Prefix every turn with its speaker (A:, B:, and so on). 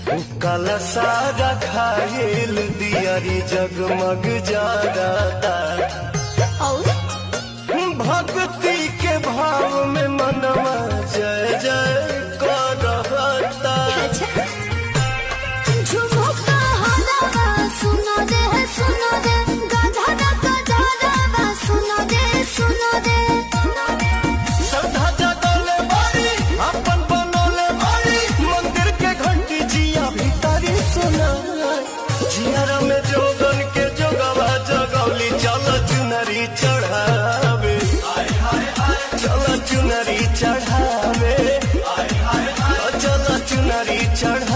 A: काला सागा खाइल दियारी जगमग जाता
B: और
A: भक्ति के भाव में मनवा जय जय करता।
B: झुमुका हलावा सुनो रे गाधा गजावा सुनो रे
A: श्रद्धा जगले बारी अपन बनोले बारी मंदिर के घंटी जिया भीतरी सुना जियारा में जोगन के जोगवा जगौली चल चुनरी चढ़ावे चल चुनरी चढ़ावे चल चुनरी चढ़ावे।